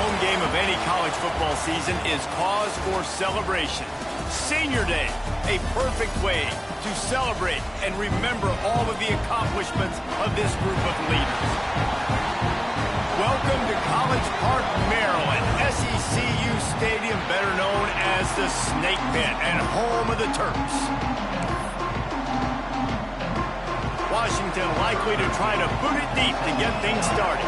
home game of any college football season is cause for celebration. Senior Day, a perfect way to celebrate and remember all of the accomplishments of this group of leaders. Welcome to College Park, Maryland, SECU Stadium, better known as the Snake Pit and home of the Terps. Washington likely to try to boot it deep to get things started.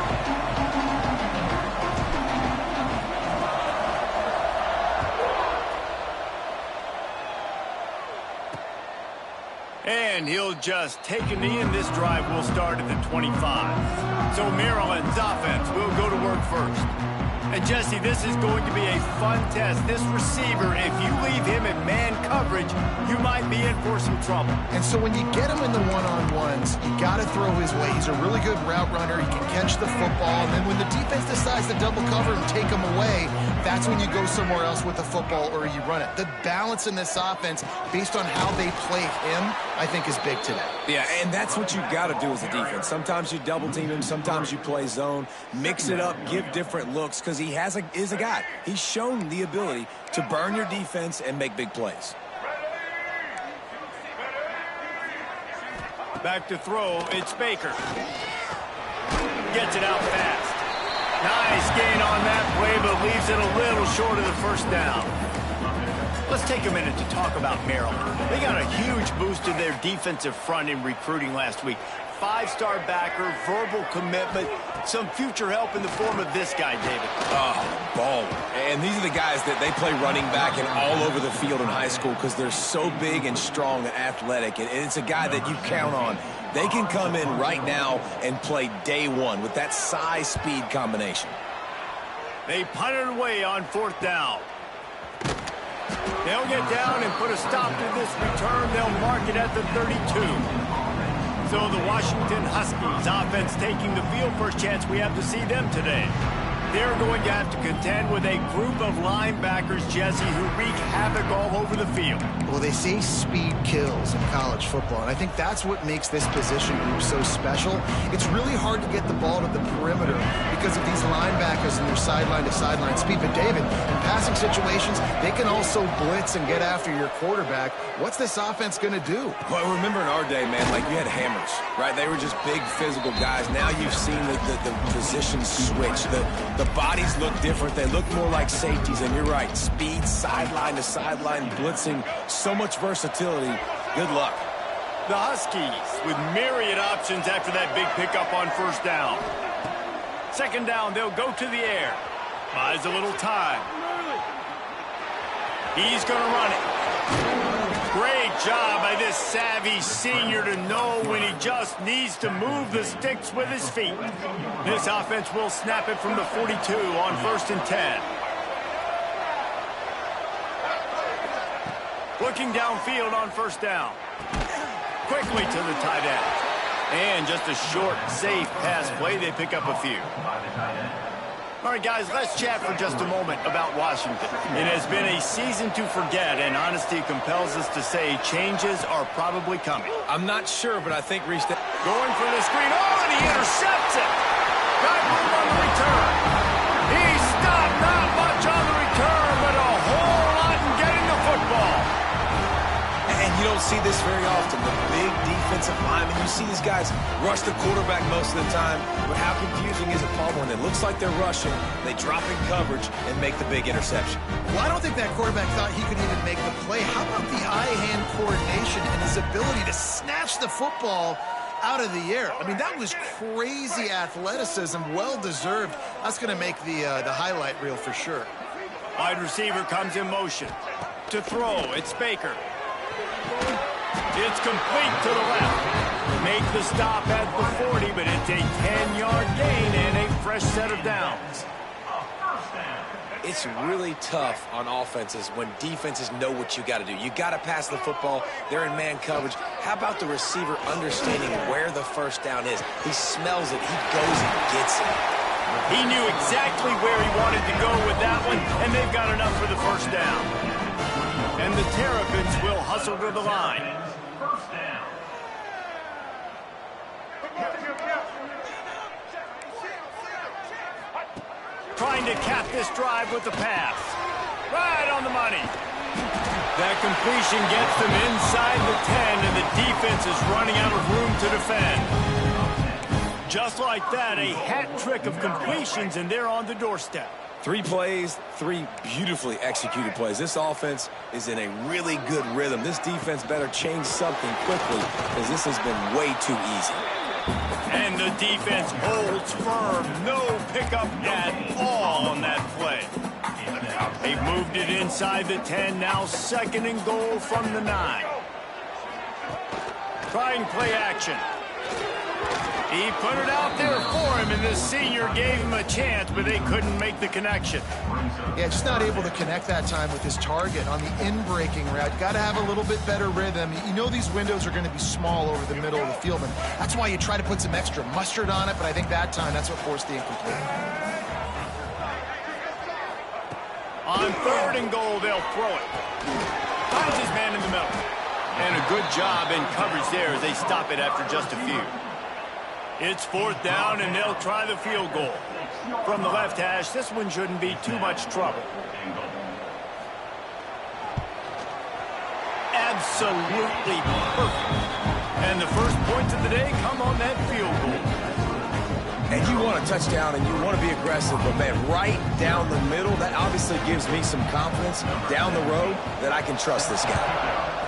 And he'll just take a knee, and this drive will start at the 25. So Maryland's offense will go to work first. And Jesse, this is going to be a fun test. This receiver, if you leave him in man coverage, you might be in for some trouble. And so when you get him in the one-on-ones, you got to throw his way. He's a really good route runner. He can catch the football. And then when the defense decides to double cover and take him away, that's when you go somewhere else with the football or you run it. The balance in this offense, based on how they play him, I think is big today. Yeah, and that's what you got to do as a defense. Sometimes you double team him, sometimes you play zone, mix it up, give different looks, because he is a guy. He's shown the ability to burn your defense and make big plays. Back to throw, it's Baker. Gets it out fast. Nice gain on that play, but leaves it a little short of the first down. Let's take a minute to talk about Maryland. They got a huge boost to their defensive front in recruiting last week. Five-star backer, verbal commitment, some future help in the form of this guy, David. Oh, baller. And these are the guys that they play running back and all over the field in high school because they're so big and strong and athletic. And it's a guy that you count on. They can come in right now and play day one with that size-speed combination. They punt it away on fourth down. They'll get down and put a stop to this return. They'll mark it at the 32. So the Washington Huskies offense taking the field. First chance we have to see them today. They're going to have to contend with a group of linebackers, Jesse, who wreak havoc all over the field. Well, they say speed kills in college football, and I think that's what makes this position group so special. It's really hard to get the ball to the perimeter because of these linebackers and their sideline-to-sideline speed. But, David, in passing situations, they can also blitz and get after your quarterback. What's this offense going to do? Well, remember in our day, man, like you had hammers, right? They were just big physical guys. Now you've seen the positions switch. The bodies look different. They look more like safeties, and you're right. Speed, sideline to sideline, blitzing, so much versatility. Good luck. The Huskies with myriad options after that big pickup on first down. Second down, they'll go to the air. Buys a little time. He's going to run it. Great job by this savvy senior to know when he just needs to move the sticks with his feet. This offense will snap it from the 42 on 1st and 10. Looking downfield on first down. Quickly to the tight end. And just a short, safe pass play. They pick up a few. All right, guys, let's chat for just a moment about Washington. It has been a season to forget, and honesty compels us to say changes are probably coming. I'm not sure, but I think Reese... Going for the screen. Oh, and he intercepts it. Got room on the return. He stopped not much on the return, but a whole lot in getting the football. And you don't see this very often. The big defensive linemen, you see these guys rush the quarterback most of the time, but how confusing is it, Paul, when it looks like they're rushing, they drop in coverage and make the big interception? Well, I don't think that quarterback thought he could even make the play. How about the eye-hand coordination and his ability to snatch the football out of the air? I mean, that was crazy athleticism, well-deserved. That's going to make the highlight reel for sure. Wide receiver comes in motion. To throw, it's Baker. It's complete to the left. Make the stop at the 40, but it's a 10-yard gain and a fresh set of downs. It's really tough on offenses when defenses know what you got to do. You got to pass the football. They're in man coverage. How about the receiver understanding where the first down is? He smells it. He goes and gets it. He knew exactly where he wanted to go with that one, and they've got enough for the first down. And the Terrapins will hustle to the line. trying to cap this drive with the pass. Right on the money. That completion gets them inside the 10, and the defense is running out of room to defend. Just like that, a hat trick of completions, and they're on the doorstep. 3 plays, 3 beautifully executed plays. This offense is in a really good rhythm. This defense better change something quickly because this has been way too easy. And the defense holds firm. No pickup at all on that play. They've moved it inside the 10. Now 2nd and goal from the 9. Trying play action. He put it out there for him, and the senior gave him a chance, but they couldn't make the connection. Yeah, just not able to connect that time with his target on the in-breaking route. Got to have a little bit better rhythm. You know these windows are going to be small over the middle of the field, and that's why you try to put some extra mustard on it, but I think that time that's what forced the incomplete. On 3rd and goal, they'll throw it. Finds his man in the middle. And a good job in coverage there as they stop it after just a few. It's 4th down, and they'll try the field goal. From the left hash, this one shouldn't be too much trouble. Absolutely perfect. And the first points of the day come on that field goal. And you want a touchdown, and you want to be aggressive, but, man, right down the middle, that obviously gives me some confidence down the road that I can trust this guy.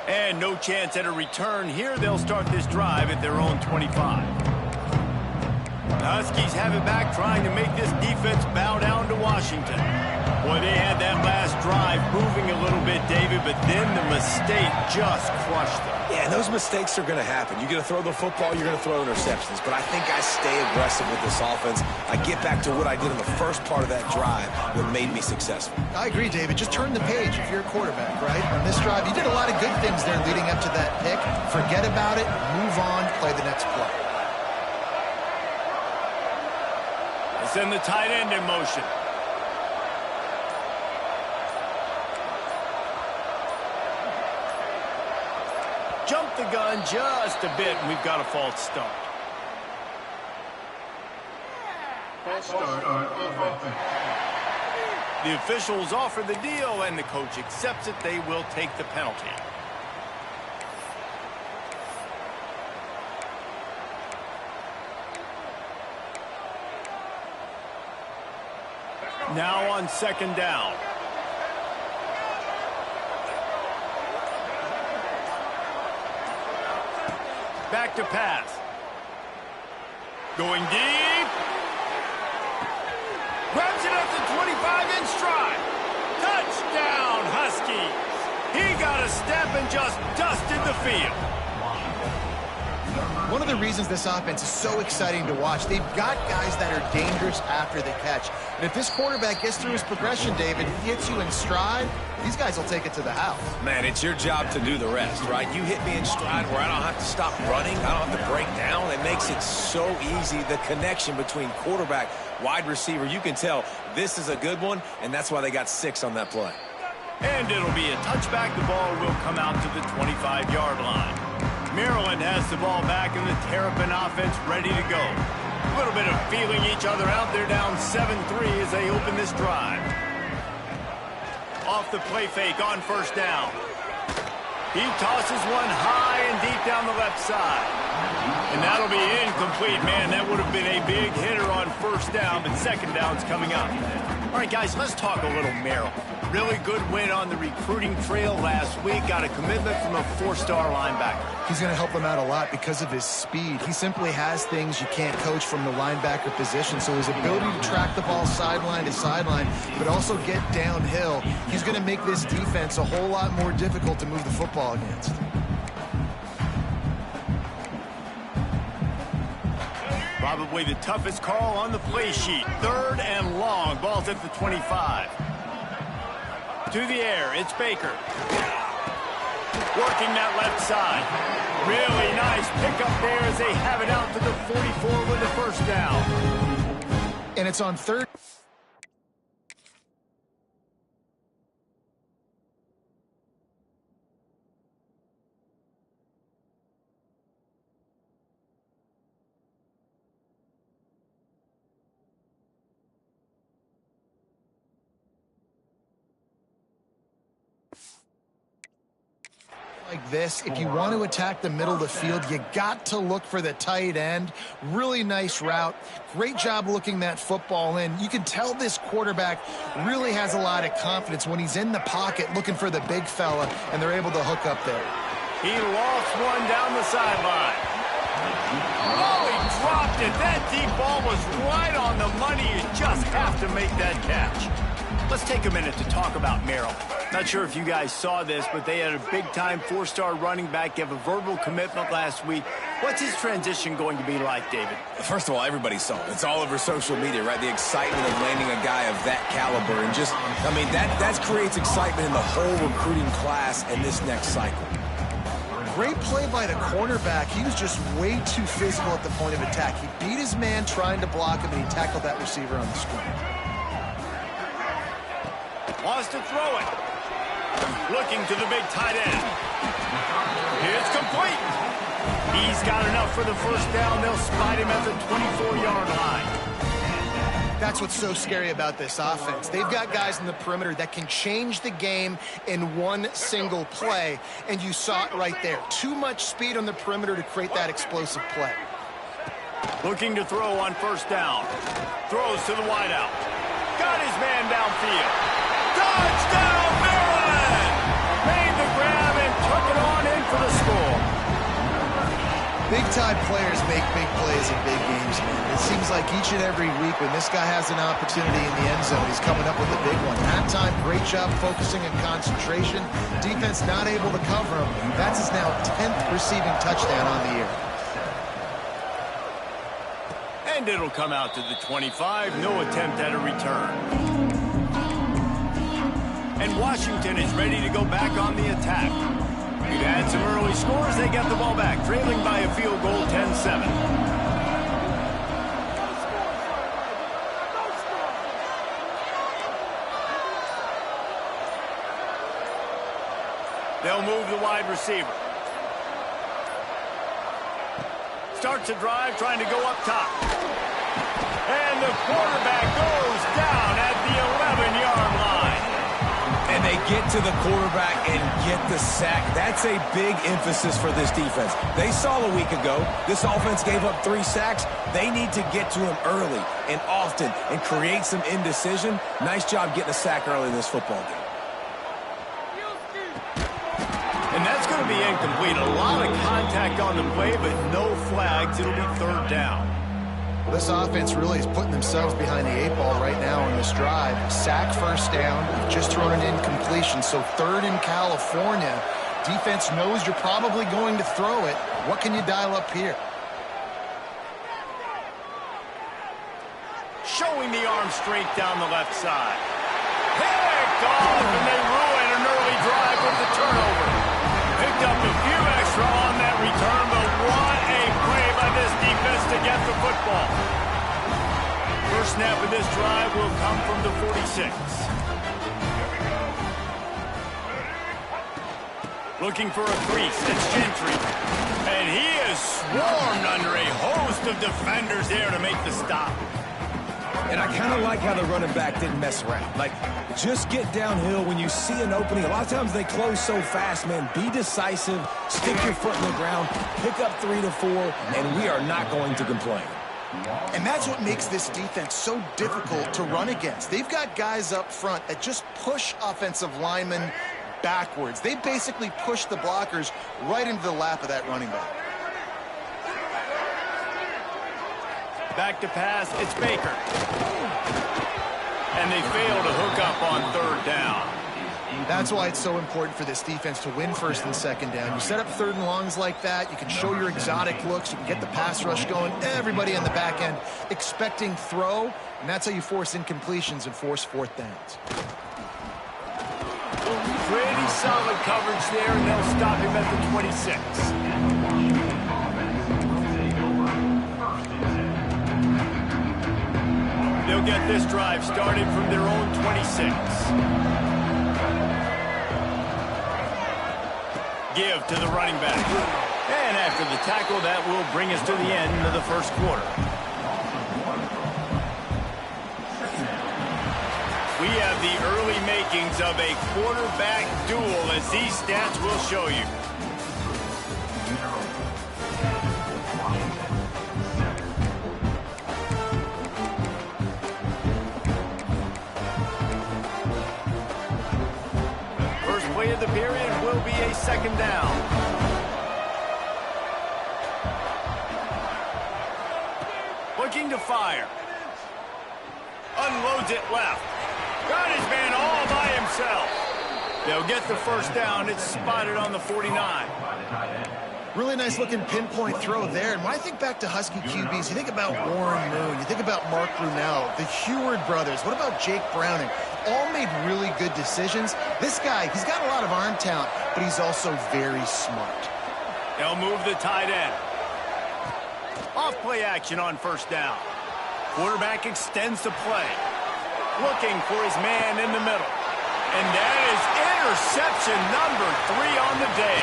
And no chance at a return here. They'll start this drive at their own 25. The Huskies have it back, trying to make this defense bow down to Washington. Boy, they had that last drive moving a little bit, David, but then the mistake just crushed them. Yeah, and those mistakes are going to happen. You're going to throw the football, you're going to throw interceptions. But I think I stay aggressive with this offense. I get back to what I did in the first part of that drive that made me successful. I agree, David. Just turn the page if you're a quarterback, right? On this drive, you did a lot of good things there leading up to that pick. Forget about it, move on, play the next play. They send the tight end in motion. Jump the gun just a bit, and we've got a false start. False start on offense. The officials offer the deal, and the coach accepts it. They will take the penalty. Now on 2nd down. Back to pass. Going deep. Grabs it at the 25 in stride. Touchdown, Huskies. He got a step and just dusted the field. One of the reasons this offense is so exciting to watch, they've got guys that are dangerous after the catch. And if this quarterback gets through his progression, David, hits you in stride, these guys will take it to the house. Man, it's your job to do the rest, right? You hit me in stride where I don't have to stop running. I don't have to break down. It makes it so easy. The connection between quarterback, wide receiver, you can tell this is a good one, and that's why they got 6 on that play. And it'll be a touchback. The ball will come out to the 25-yard line. Maryland has the ball back, and the Terrapin offense ready to go. A little bit of feeling each other out. They're down 7-3 as they open this drive. Off the play fake on 1st down. He tosses one high and deep down the left side. And that'll be incomplete. Man, that would have been a big hitter on 1st down, but 2nd down's coming up. All right, guys, let's talk a little Maryland. Really good win on the recruiting trail last week. Got a commitment from a 4-star linebacker. He's going to help them out a lot because of his speed. He simply has things you can't coach from the linebacker position. So his ability to track the ball sideline to sideline, but also get downhill, he's going to make this defense a whole lot more difficult to move the football against. Probably the toughest call on the play sheet. 3rd and long. Ball's at the 25. To the air, it's Baker. Working that left side. Really nice pickup there as they have it out to the 44 with the 1st down. And it's on 3rd. Like this, if you want to attack the middle of the field, you got to look for the tight end. Really nice route. Great job looking that football in. You can tell this quarterback really has a lot of confidence when he's in the pocket looking for the big fella, and they're able to hook up there. He lost one down the sideline. Oh, he dropped it. That deep ball was right on the money. You just have to make that catch. Let's take a minute to talk about Merrill. Not sure if you guys saw this, but they had a big-time four-star running back give a verbal commitment last week. What's his transition going to be like, David? First of all, everybody saw it. It's all over social media, right? The excitement of landing a guy of that caliber. And just, I mean, that creates excitement in the whole recruiting class in this next cycle. Great play by the cornerback. He was just way too physical at the point of attack. He beat his man trying to block him, and he tackled that receiver on the screen. Wants to throw it. Looking to the big tight end. It's complete. He's got enough for the first down. They'll spot him at the 24-yard line. That's what's so scary about this offense. They've got guys in the perimeter that can change the game in one single play, and you saw it right there. Too much speed on the perimeter to create that explosive play. Looking to throw on first down. Throws to the wideout. Got his man downfield. Touchdown, Maryland! Made the grab and took it on in for the score. Big-time players make big plays in big games, man. It seems like each and every week when this guy has an opportunity in the end zone, he's coming up with a big one. That time, great job focusing and concentration. Defense not able to cover him. That's his now 10th receiving touchdown on the year. And it'll come out to the 25. No attempt at a return. And Washington is ready to go back on the attack. We've had some early scores. They get the ball back, trailing by a field goal, 10-7. They'll move the wide receiver. Starts a drive, trying to go up top. And the quarterback goes down at the 11-yard line. And they get to the quarterback and get the sack. That's a big emphasis for this defense. They saw a week ago, this offense gave up 3 sacks. They need to get to him early and often and create some indecision. Nice job getting a sack early in this football game. And that's going to be incomplete. A lot of contact on the play, but no flags. It'll be third down. Well, this offense really is putting themselves behind the 8 ball right now on this drive. Sack first down. You've just thrown an incompletion, so third in California. Defense knows you're probably going to throw it. What can you dial up here? Showing the arm strength down the left side. Picked off, and they ruin an early drive with the turnover. Picked up a few extra on that return, but what a play by this defense to get the football. First snap of this drive will come from the 46. Looking for a crease. It's Gentry. And he is swarmed under a host of defenders there to make the stop. And I kind of like how the running back didn't mess around. Like, just get downhill when you see an opening. A lot of times they close so fast, man. Be decisive, stick your foot in the ground, pick up 3 to 4, and we are not going to complain. And that's what makes this defense so difficult to run against. They've got guys up front that just push offensive linemen backwards. They basically push the blockers right into the lap of that running back. Back to pass, it's Baker. And they fail to hook up on third down. That's why it's so important for this defense to win first and second down. You set up third and longs like that, you can show your exotic looks, you can get the pass rush going, everybody on the back end expecting throw, and that's how you force incompletions and force fourth downs. Pretty solid coverage there, and they'll stop him at the 26. They'll get this drive started from their own 26. Give to the running back. And after the tackle, that will bring us to the end of the first quarter. We have the early makings of a quarterback duel, as these stats will show you. of the period will be a second down. Looking to fire. Unloads it left. Got his man all by himself. They'll get the first down. It's spotted on the 49. Really nice looking pinpoint throw there. And when I think back to Husky QBs, you think about Warren Moon, you think about Mark Brunell, the Heward brothers. What about Jake Browning? All made really good decisions. This guy, he's got a lot of arm talent, but he's also very smart. They'll move the tight end. Off play action on first down. Quarterback extends the play. Looking for his man in the middle. And that is interception number 3 on the day.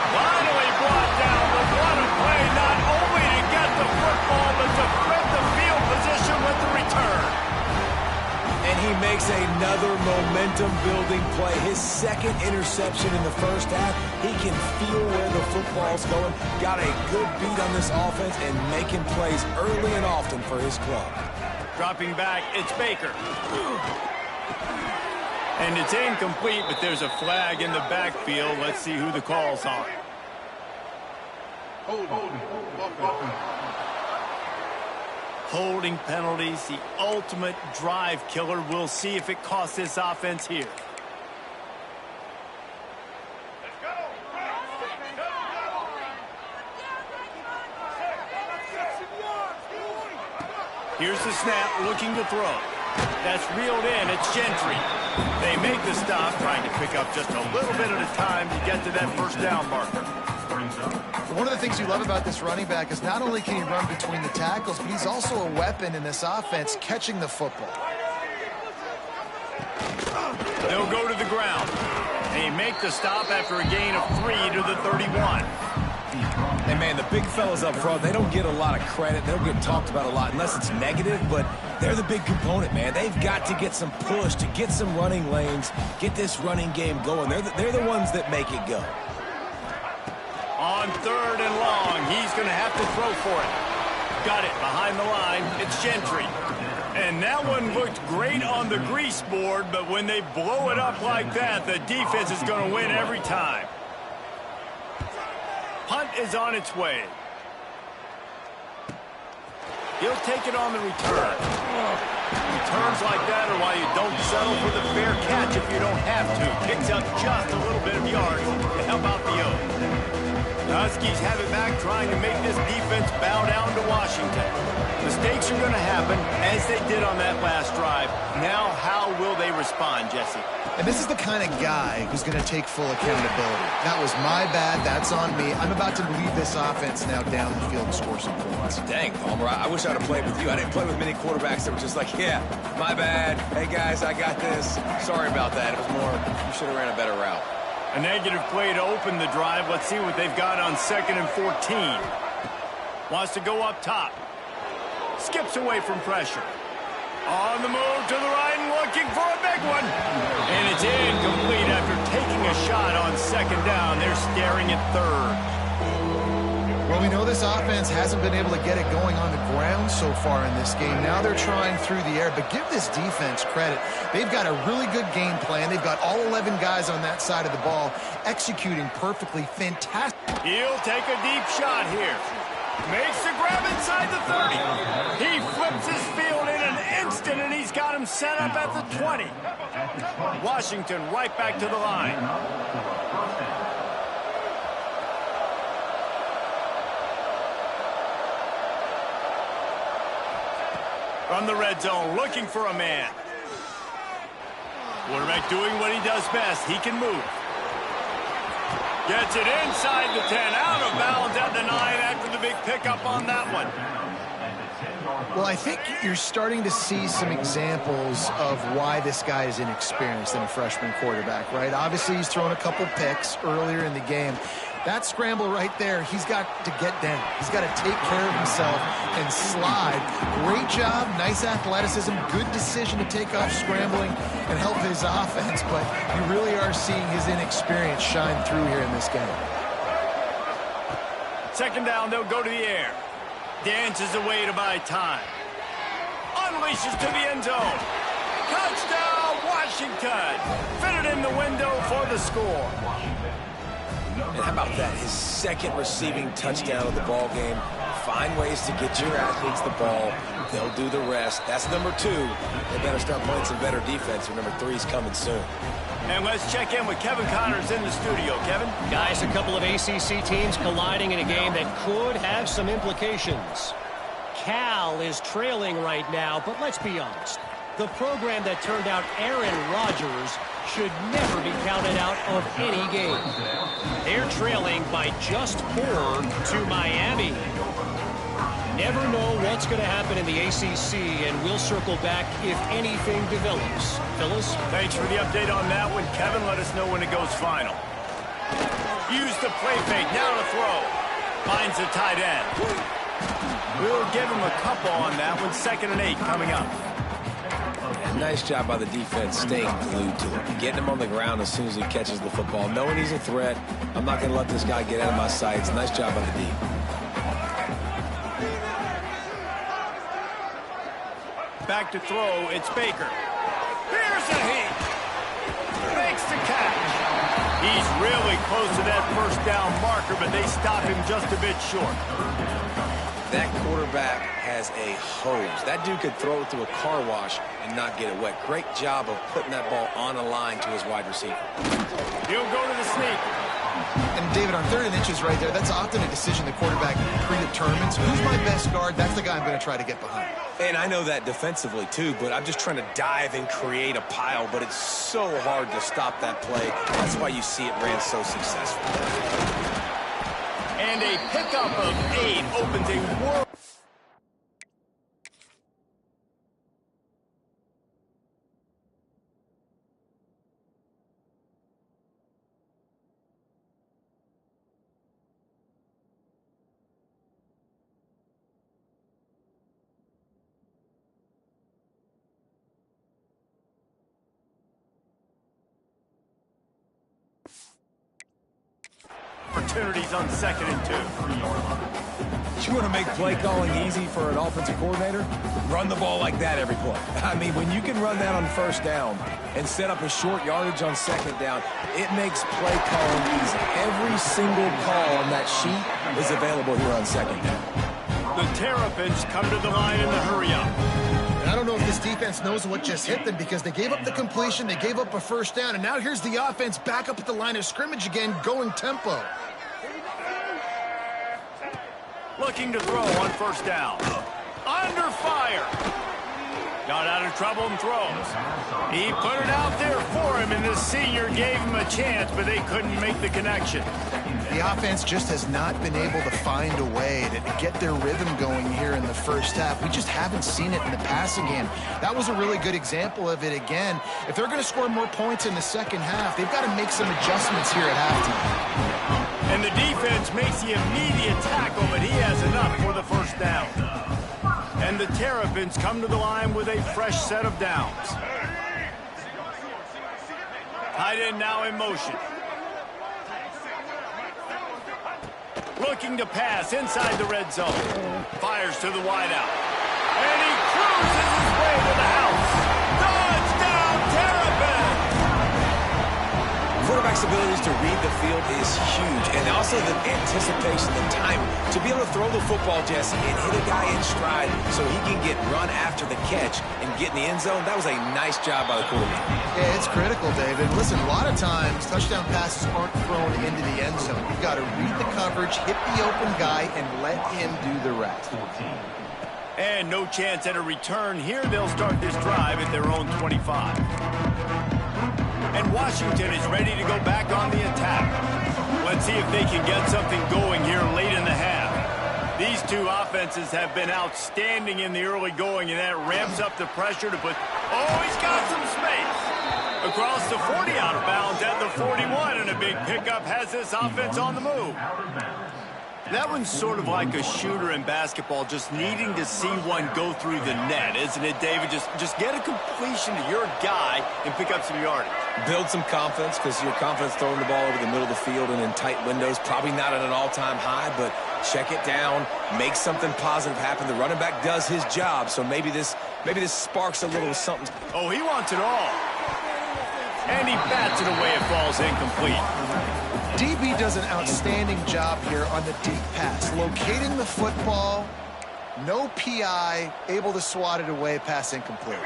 Finally brought down, but what a play, not only to get the football, but to flip the field position with the return. And he makes another momentum-building play. His second interception in the first half. He can feel where the football's going. Got a good beat on this offense and making plays early and often for his club. Dropping back, it's Baker. And it's incomplete, but there's a flag in the backfield. Let's see who the call's on. Holding penalties, the ultimate drive killer. We'll see if it costs this offense here. Here's the snap, looking to throw. That's reeled in. It's Gentry. They make the stop, trying to pick up just a little bit at a time to get to that first down marker. One of the things you love about this running back is not only can he run between the tackles, but he's also a weapon in this offense, catching the football. They'll go to the ground. They make the stop after a gain of 3 to the 31. Hey, man, the big fellas up front, they don't get a lot of credit. They don't get talked about a lot unless it's negative, but they're the big component, man. They've got to get some push, to get some running lanes, get this running game going. They're the ones that make it go. On 3rd and long, he's going to have to throw for it. Got it behind the line. It's Gentry. And that one looked great on the grease board, but when they blow it up like that, the defense is going to win every time. Punt is on its way. He'll take it on the return. Returns like that are why you don't settle for the fair catch if you don't have to. Picks up just a little bit of yards to help out the O's. The Huskies have it back, trying to make this defense bow down to Washington. Mistakes are going to happen, as they did on that last drive. Now, how will they respond, Jesse? And this is the kind of guy who's going to take full accountability. That was my bad. That's on me. I'm about to lead this offense now down the field and score some points. Dang, Palmer, I wish I'd have played with you. I didn't play with many quarterbacks that were just like, yeah, my bad. Hey, guys, I got this. Sorry about that. It was more, you should have ran a better route. A negative play to open the drive. Let's see what they've got on 2nd and 14. Wants to go up top. Skips away from pressure. On the move to the right and looking for a big one. And it's incomplete after taking a shot on 2nd down. They're staring at 3rd. Well, we know this offense hasn't been able to get it going on the ground so far in this game. Now they're trying through the air, but give this defense credit. They've got a really good game plan. They've got all 11 guys on that side of the ball executing perfectly. Fantastic. He'll take a deep shot here. Makes the grab inside the 30. He flips his field in an instant, and he's got him set up at the 20. Washington right back to the line. From the red zone, looking for a man. Quarterback doing what he does best. He can move. Gets it inside the 10, out of bounds at the 9 after the big pickup on that one. Well, I think you're starting to see some examples of why this guy is inexperienced in a freshman quarterback, right? Obviously, he's thrown a couple picks earlier in the game. That scramble right there, he's got to get down. He's got to take care of himself and slide. Great job, nice athleticism, good decision to take off scrambling and help his offense, but you really are seeing his inexperience shine through here in this game. 2nd down, they'll go to the air. Dances away to buy time. Unleashes to the end zone. Touchdown, Washington. Fitted in the window for the score. And how about that? His second receiving touchdown of the ball game. Find ways to get your athletes the ball. They'll do the rest. That's number 2. They better start playing some better defense, or number 3 is coming soon. And let's check in with Kevin Connors in the studio. Kevin? Guys, a couple of ACC teams colliding in a game that could have some implications. Cal is trailing right now, but let's be honest. The program that turned out Aaron Rodgers should never be counted out of any game. They're trailing by just 4 to Miami. Never know what's going to happen in the ACC, and we'll circle back if anything develops. Phyllis? Thanks for the update on that one, Kevin. Let us know when it goes final. Use the play fake. Now to throw. Finds the tight end. We'll give him a couple on that one. 2nd and 8 coming up. Nice job by the defense staying glued to him. Getting him on the ground as soon as he catches the football. Knowing he's a threat. I'm not going to let this guy get out of my sights. Nice job by the D. Back to throw. It's Baker. Here's a heat. Makes the catch. He's really close to that first down marker, but they stop him just a bit short. That quarterback has a hose. That dude could throw it through a car wash and not get it wet. Great job of putting that ball on a line to his wide receiver. He'll go to the sneak. And David, on 3rd and inches right there, that's often a decision the quarterback predetermines. Who's my best guard? That's the guy I'm going to try to get behind. And I know that defensively too, but I'm just trying to dive and create a pile, but it's so hard to stop that play. That's why you see it ran so successful. And a pickup of 8 opens a world. Opportunities on 2nd and 2. You want to make play calling easy for an offensive coordinator? Run the ball like that every play. I mean, when you can run that on 1st down and set up a short yardage on 2nd down, it makes play calling easy. Every single call on that sheet is available here on 2nd down. The Terrapins come to the line in the hurry-up. I don't know if this defense knows what just hit them because they gave up the completion, they gave up a 1st down, and now here's the offense back up at the line of scrimmage again, going tempo. Looking to throw on 1st down. Under fire. Got out of trouble and throws. He put it out there for him, and the senior gave him a chance, but they couldn't make the connection. The offense just has not been able to find a way to get their rhythm going here in the 1st half. We just haven't seen it in the passing game. That was a really good example of it again. If they're going to score more points in the 2nd half, they've got to make some adjustments here at halftime. And the defense makes the immediate tackle, but he has enough for the 1st down. And the Terrapins come to the line with a fresh set of downs. Tight end now in motion. Looking to pass inside the red zone. Fires to the wideout. And he cruises his way to the house. Touchdown, Terrapins! Quarterback's abilities to read the field is huge, and also the anticipation, the time to be able to throw the football, Jesse, and hit a guy in stride so he can get run after the catch and get in the end zone. That was a nice job by the quarterback. Yeah, it's critical, David. Listen, a lot of times touchdown passes aren't thrown into the end zone. You've got to read the coverage, hit the open guy, and let him do the rest. And no chance at a return here. They'll start this drive at their own 25. And Washington is ready to go back on the attack. Let's see if they can get something going here late in the half. These two offenses have been outstanding in the early going, and that ramps up the pressure to put... Oh, he's got some space. Across the 40, out of bounds at the 41, and a big pickup has this offense on the move. That one's sort of like a shooter in basketball, just needing to see one go through the net, isn't it, David? Just get a completion to your guy and pick up some yardage. Build some confidence, because your confidence throwing the ball over the middle of the field and in tight windows, probably not at an all-time high, but check it down, make something positive happen. The running back does his job, so maybe this sparks a little something. Oh, he wants it all. And he bats it away. It falls incomplete. DB does an outstanding job here on the deep pass, locating the football, no PI, able to swat it away, pass incomplete.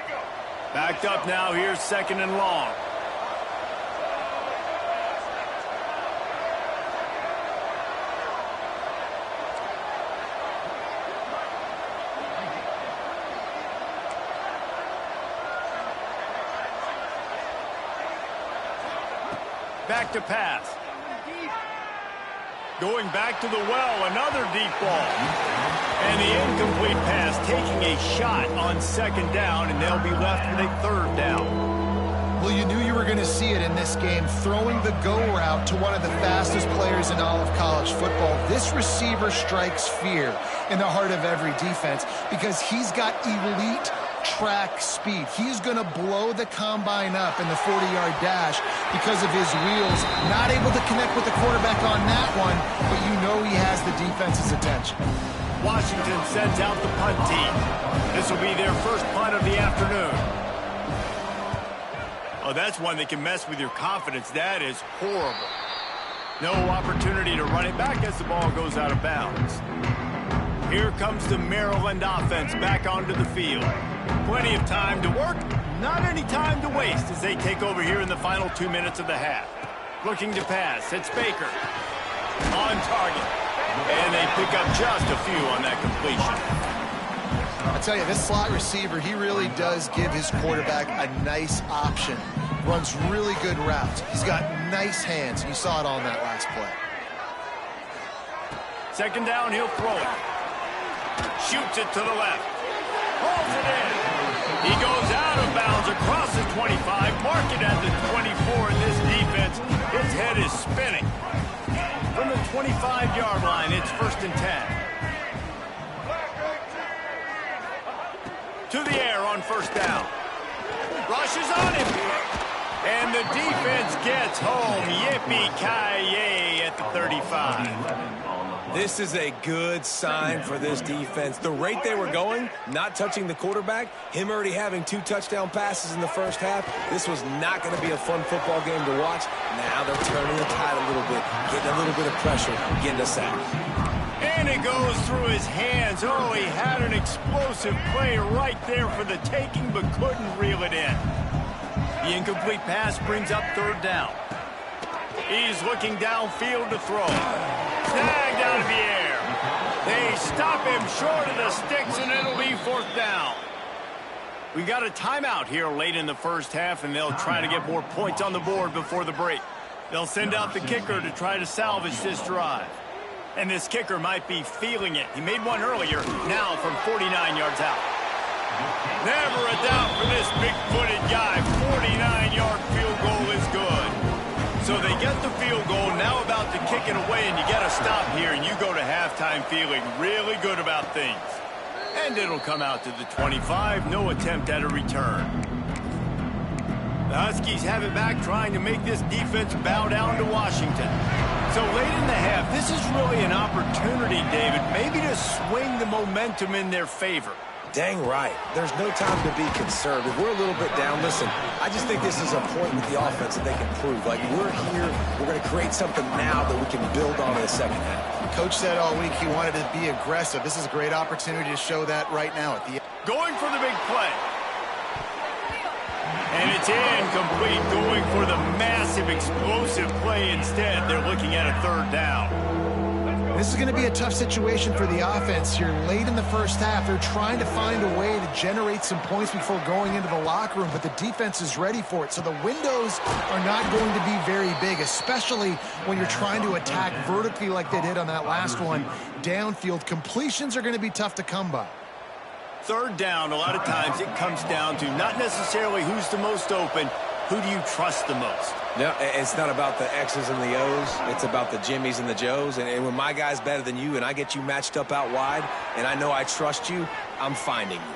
Backed up now, here's 2nd and long. Back to pass. Going back to the well, another deep ball. And the incomplete pass, taking a shot on 2nd down, and they'll be left with a 3rd down. Well, you knew you were going to see it in this game, throwing the go route to one of the fastest players in all of college football. This receiver strikes fear in the heart of every defense because he's got elite track speed. He's going to blow the combine up in the 40-yard dash because of his wheels. Not able to connect with the quarterback on that one, but you know he has the defense's attention. Washington sends out the punt team. This will be their first punt of the afternoon. Oh, that's one that can mess with your confidence. That is horrible. No opportunity to run it back as the ball goes out of bounds. Here comes the Maryland offense back onto the field. Plenty of time to work, not any time to waste as they take over here in the final 2 minutes of the half. Looking to pass, it's Baker. On target. And they pick up just a few on that completion. I tell you, this slot receiver, he really does give his quarterback a nice option. Runs really good routes. He's got nice hands, and you saw it on that last play. 2nd down, he'll throw it. Shoots it to the left. Rolls it in. He goes out of bounds across the 25. Mark it at the 24 in this defense. His head is spinning. From the 25-yard line, it's 1st and 10. To the air on 1st down. Rushes on him. And the defense gets home. Yippee-ki-yay at the 35. This is a good sign for this defense. The rate they were going, not touching the quarterback, him already having 2 touchdown passes in the first half, this was not going to be a fun football game to watch. Now they're turning the tide a little bit, getting a little bit of pressure, getting a sack. And it goes through his hands. Oh, he had an explosive play right there for the taking, but couldn't reel it in. The incomplete pass brings up 3rd down. He's looking downfield to throw. Snagged out of the air. They stop him short of the sticks, and it'll be 4th down. We got a timeout here late in the first half, and they'll try to get more points on the board before the break. They'll send out the kicker to try to salvage this drive. And this kicker might be feeling it. He made one earlier, now from 49 yards out. Never a doubt for this big-footed guy. 49-yard field goal is good. So they get the field goal, now about to kick it away, and you get a stop here, and you go to halftime feeling really good about things. And it'll come out to the 25, no attempt at a return. The Huskies have it back, trying to make this defense bow down to Washington. So late in the half, this is really an opportunity, David, maybe to swing the momentum in their favor. Dang right. There's no time to be concerned. If we're a little bit down, listen, I just think this is a point with the offense that they can prove. Like, we're here, we're going to create something now that we can build on in the second half. Coach said all week he wanted to be aggressive. This is a great opportunity to show that right now at the end. Going for the big play. And it's incomplete, going for the massive explosive play instead. They're looking at a 3rd down. This is going to be a tough situation for the offense here. Late in the first half, they're trying to find a way to generate some points before going into the locker room, but the defense is ready for it. So the windows are not going to be very big, especially when you're trying to attack vertically like they did on that last one. Downfield completions are going to be tough to come by. 3rd down, a lot of times it comes down to not necessarily who's the most open, Who do you trust the most? No, it's not about the X's and the O's. It's about the Jimmys and the Joes. And when my guy's better than you and I get you matched up out wide and I know I trust you, I'm finding you.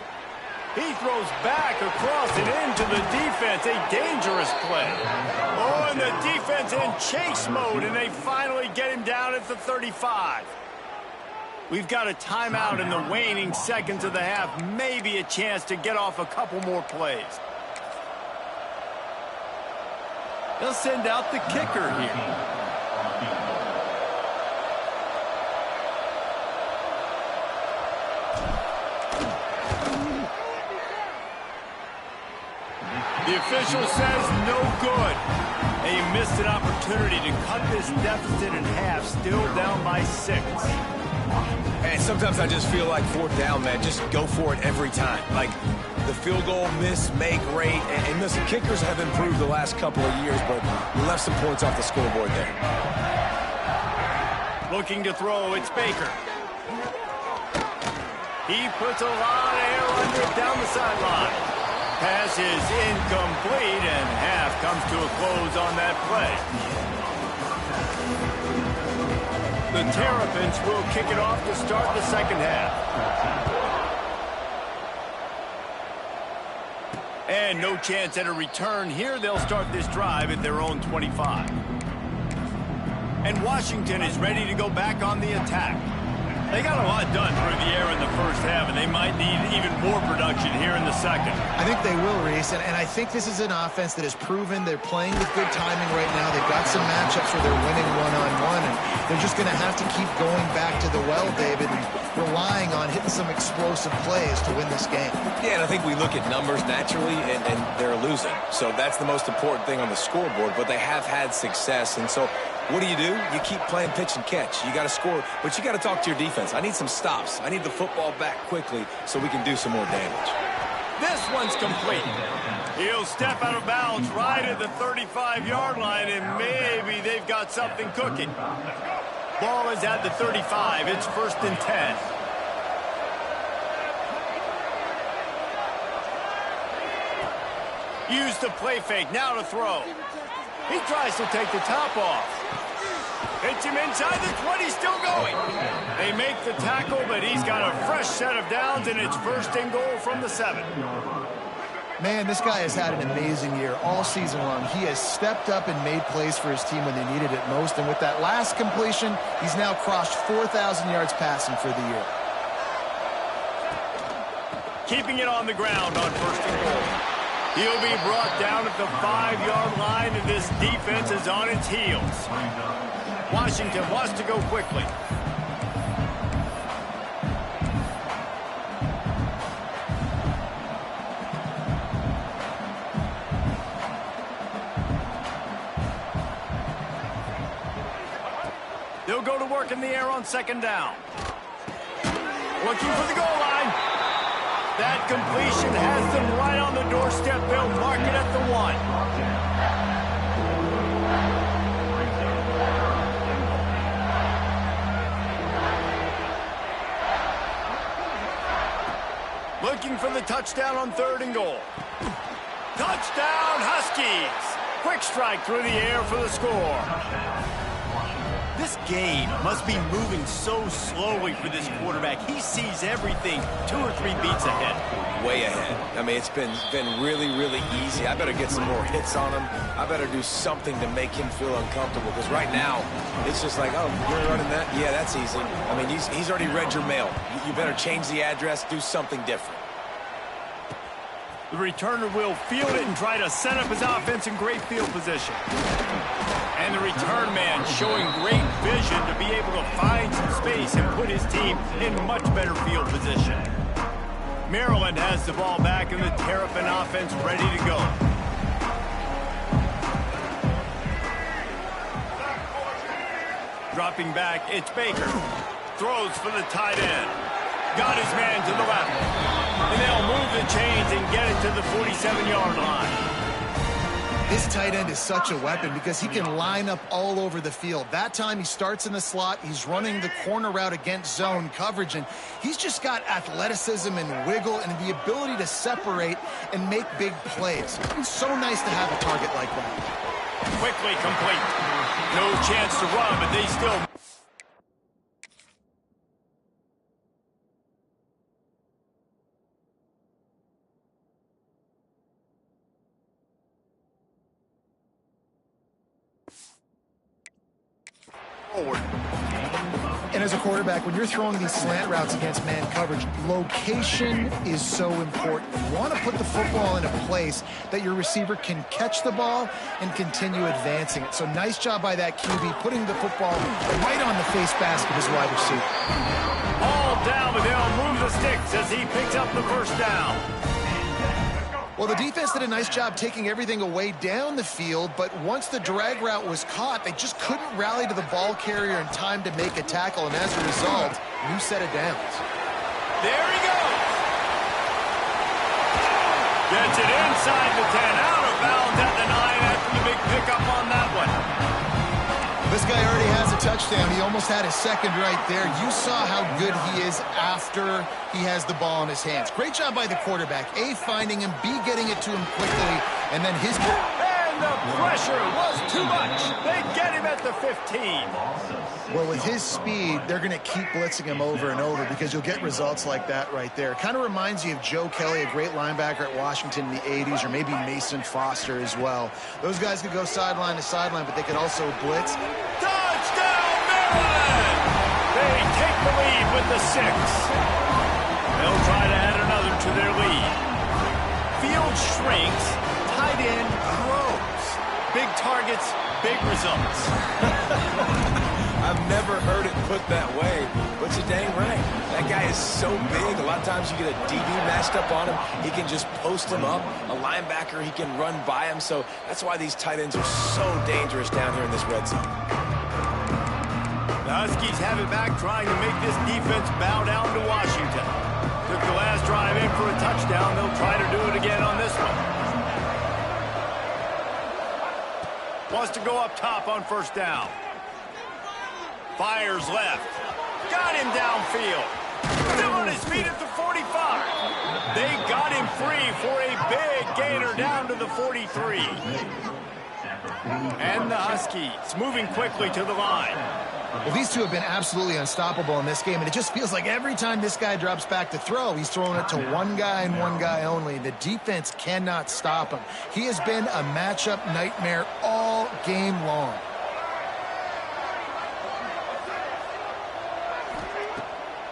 He throws back across and into the defense. A dangerous play. Oh, and the defense in chase mode, and they finally get him down at the 35. We've got a timeout in the waning seconds of the half. Maybe a chance to get off a couple more plays. They'll send out the kicker here. The official says no good. And he missed an opportunity to cut this deficit in half, still down by 6. And sometimes I just feel like fourth down, man. Just go for it every time. Like the field goal miss, make rate. And listen, kickers have improved the last couple of years, but we left some points off the scoreboard there. Looking to throw, it's Baker. He puts a lot of air under it down the sideline. Pass is incomplete, and half comes to a close on that play. The Terrapins will kick it off to start the second half. And no chance at a return here. They'll start this drive at their own 25. And Washington is ready to go back on the attack. They got a lot done through the air in the first half, and they might need even more production here in the second. I think they will, Reese, and I think this is an offense that has proven they're playing with good timing right now. They've got some matchups where they're winning one-on-one, and they're just going to have to keep going back to the well, David, and relying on hitting some explosive plays to win this game. Yeah, and I think we look at numbers naturally, and they're losing. So that's the most important thing on the scoreboard, but they have had success, and so what do? You keep playing pitch and catch. You got to score, but you got to talk to your defense. I need some stops. I need the football back quickly so we can do some more damage. This one's complete. He'll step out of bounds right at the 35-yard line, and maybe they've got something cooking. Ball is at the 35. It's 1st and 10. Use the play fake. Now to throw. He tries to take the top off. Hits him inside the 20, still going. They make the tackle, but he's got a fresh set of downs, and it's 1st and goal from the 7. Man, this guy has had an amazing year all season long. He has stepped up and made plays for his team when they needed it most, and with that last completion, he's now crossed 4,000 yards passing for the year. Keeping it on the ground on 1st and goal. He'll be brought down at the 5-yard line, and this defense is on its heels. Washington wants to go quickly. They'll go to work in the air on 2nd down. Looking for the goal line. That completion has them right on the doorstep. They'll mark it at the 1. Looking for the touchdown on 3rd and goal. Touchdown, Huskies! Quick strike through the air for the score. This game must be moving so slowly for this quarterback. He sees everything 2 or 3 beats ahead. Way ahead. I mean, it's been really, really easy. I better get some more hits on him. I better do something to make him feel uncomfortable, because right now, it's just like, oh, you're running that? Yeah, that's easy. I mean, he's already read your mail. You better change the address, do something different. The returner will field it and try to set up his offense in great field position. And the return man showing great vision to be able to find some space and put his team in much better field position. Maryland has the ball back, and the Terrapin offense ready to go. Dropping back, it's Baker. Throws for the tight end. Got his man to the left. And they'll move the chains and get it to the 47-yard line. This tight end is such a weapon because he can line up all over the field. That time he starts in the slot, he's running the corner route against zone coverage, and he's just got athleticism and wiggle and the ability to separate and make big plays. It's so nice to have a target like that. Quickly complete. No chance to run, but they still... forward. And as a quarterback, when you're throwing these slant routes against man coverage, location is so important. You want to put the football in a place that your receiver can catch the ball and continue advancing it. So nice job by that QB, putting the football right on the face mask of his wide receiver. All down, but they'll move the sticks as he picks up the first down. Well, the defense did a nice job taking everything away down the field, but once the drag route was caught, they just couldn't rally to the ball carrier in time to make a tackle, and as a result, new set of downs. There he goes. Gets it inside the 10, out of bounds at the 9 after the big pickup on that one. This guy already has a touchdown. He almost had his second right there. You saw how good he is after he has the ball in his hands. Great job by the quarterback. A, finding him, B, getting it to him quickly, and then his... And the pressure was too much. They get him at the 15. Well, with his speed, they're going to keep blitzing him over and over because you'll get results like that right there. Kind of reminds you of Joe Kelly, a great linebacker at Washington in the 80s, or maybe Mason Foster as well. Those guys could go sideline to sideline, but they could also blitz. Touchdown, Maryland! They take the lead with the 6. They'll try to add another to their lead. Field shrinks, tight end grows. Big targets, big results. I've never heard it put that way, but you're dang right. That guy is so big. A lot of times you get a DB matched up on him. He can just post him up. A linebacker, he can run by him. So that's why these tight ends are so dangerous down here in this red zone. The Huskies have it back, trying to make this defense bow down to Washington. Took the last drive in for a touchdown. They'll try to do it again on this one. Wants to go up top on first down. Fires left. Got him downfield. Still on his feet at the 45. They got him free for a big gainer down to the 43. And the Huskies moving quickly to the line. Well, these two have been absolutely unstoppable in this game, and it just feels like every time this guy drops back to throw, he's throwing it to one guy and one guy only. The defense cannot stop him. He has been a matchup nightmare all game long.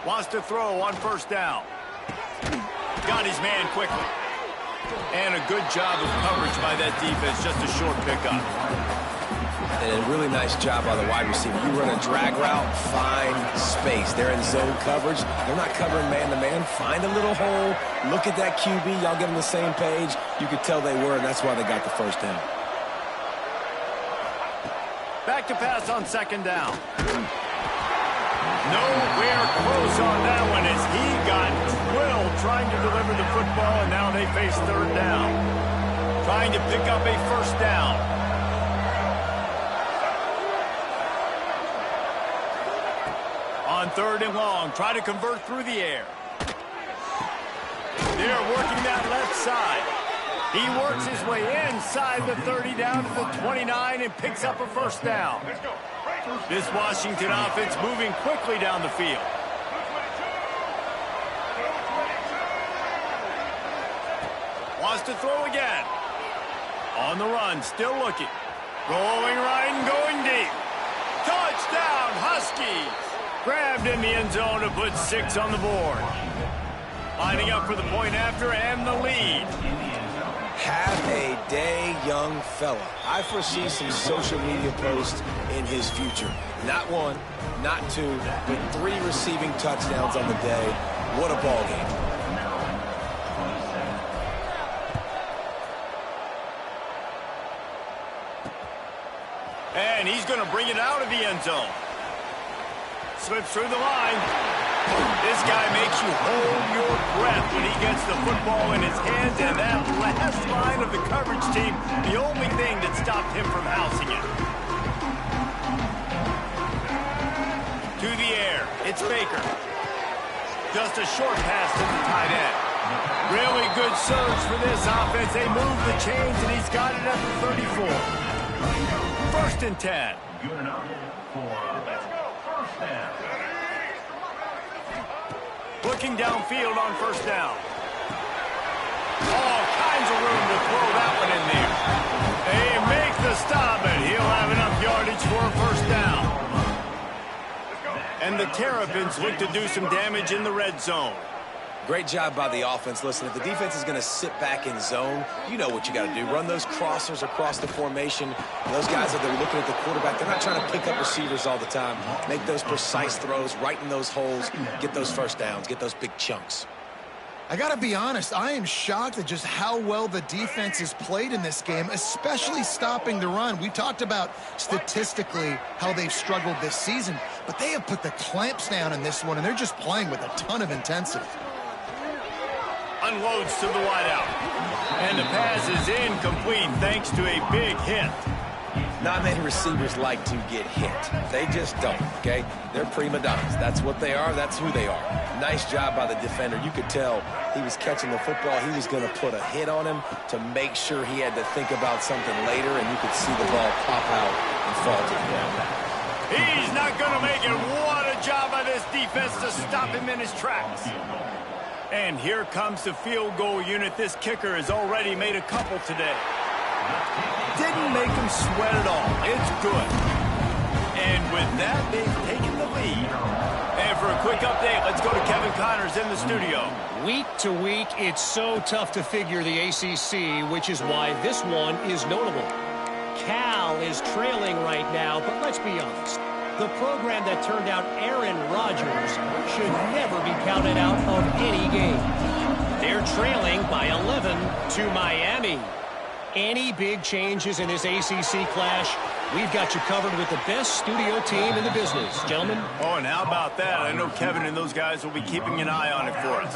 Wants to throw on first down. Got his man quickly. And a good job of coverage by that defense, just a short pickup. And a really nice job by the wide receiver. You run a drag route, find space. They're in zone coverage. They're not covering man-to-man. Find a little hole. Look at that QB. Y'all get on the same page. You could tell they were, and that's why they got the first down. Back to pass on second down. Nowhere close on that one as he got drilled trying to deliver the football, and now they face third down. Trying to pick up a first down. On third and long, try to convert through the air. They're working that left side. He works his way inside the 30 down to the 29 and picks up a first down. This Washington offense moving quickly down the field. Wants to throw again. On the run, still looking. Rolling right and going deep. Touchdown, Huskies! Grabbed in the end zone to put 6 on the board. Lining up for the point after and the lead. Have a day, young fella. I foresee some social media posts in his future. Not 1, not 2, but 3 receiving touchdowns on the day. What a ball game. And he's going to bring it out of the end zone. Slips through the line. This guy makes you hold your breath when he gets the football in his hands, and that last line of the coverage team, the only thing that stopped him from housing it. To the air, it's Baker. Just a short pass to the tight end. Really good surge for this offense. They move the chains, and he's got it at the 34. 1st and 10. Good enough for let's go, 1st down. Looking downfield on 1st down. All kinds of room to throw that one in there. They make the stop, and he'll have enough yardage for a 1st down. And the Terrapins look to do some damage in the red zone. Great job by the offense. Listen, if the defense is going to sit back in zone, you know what you got to do. Run those crossers across the formation. Those guys that are looking at the quarterback, they're not trying to pick up receivers all the time. Make those precise throws, right in those holes, get those 1st downs, get those big chunks. I got to be honest, I am shocked at just how well the defense has played in this game, especially stopping the run. We talked about statistically how they've struggled this season, but they have put the clamps down in this one, and they're just playing with a ton of intensity. Unloads to the wideout. And the pass is incomplete thanks to a big hit. Not many receivers like to get hit. They just don't, okay? They're prima donnas. That's what they are. That's who they are. Nice job by the defender. You could tell he was catching the football. He was going to put a hit on him to make sure he had to think about something later, and you could see the ball pop out and fall to the ground. He's not going to make it. What a job by this defense to stop him in his tracks. And here comes the field goal unit. This kicker has already made a couple today. Didn't make him sweat at all. It's good. And with that, they've taken the lead. And for a quick update, let's go to Kevin Connors in the studio. Week to week, it's so tough to figure the ACC, which is why this one is notable. Cal is trailing right now, but let's be honest. The program that turned out Aaron Rodgers should never be counted out of any game. They're trailing by 11 to Miami. Any big changes in this ACC clash, we've got you covered with the best studio team in the business. Gentlemen? Oh, and how about that? I know Kevin and those guys will be keeping an eye on it for us.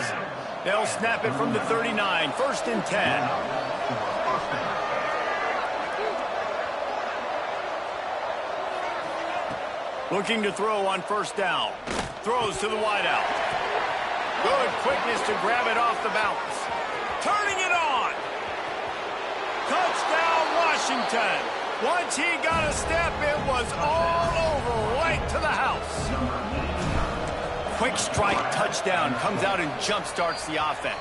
They'll snap it from the 39, 1st and 10. Looking to throw on 1st down. Throws to the wideout. Good quickness to grab it off the bounce. Turning it on. Touchdown, Washington. Once he got a step, it was all over, right to the house. Quick strike touchdown comes out and jump-starts the offense.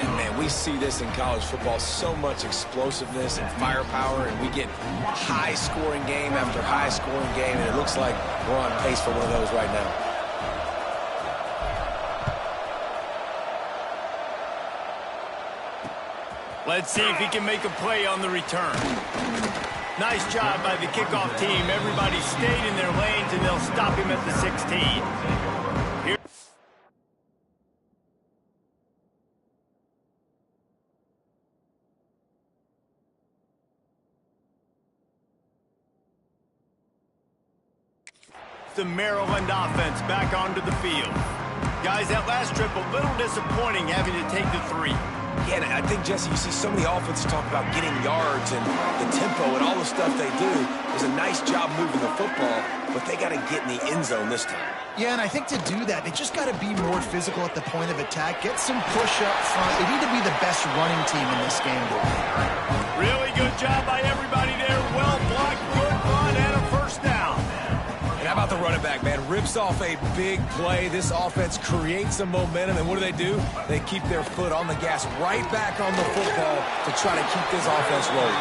And, man, we see this in college football, so much explosiveness and firepower, and we get high-scoring game after high-scoring game, and it looks like we're on pace for one of those right now. Let's see if he can make a play on the return. Nice job by the kickoff team. Everybody stayed in their lanes, and they'll stop him at the 16. Here. The Maryland offense back onto the field. Guys, that last trip a little disappointing having to take the 3. Yeah, and I think, Jesse, you see so many offenses talk about getting yards and the tempo and all the stuff they do. It was a nice job moving the football, but they got to get in the end zone this time. Yeah, and I think to do that, they just got to be more physical at the point of attack, get some push up front. They need to be the best running team in this game today. Really good job by everybody there. Well blocked, good run, and a 1st down. And how about the running back, man? Rips off a big play. This offense creates some momentum, and what do? They keep their foot on the gas right back on the football to try to keep this offense rolling.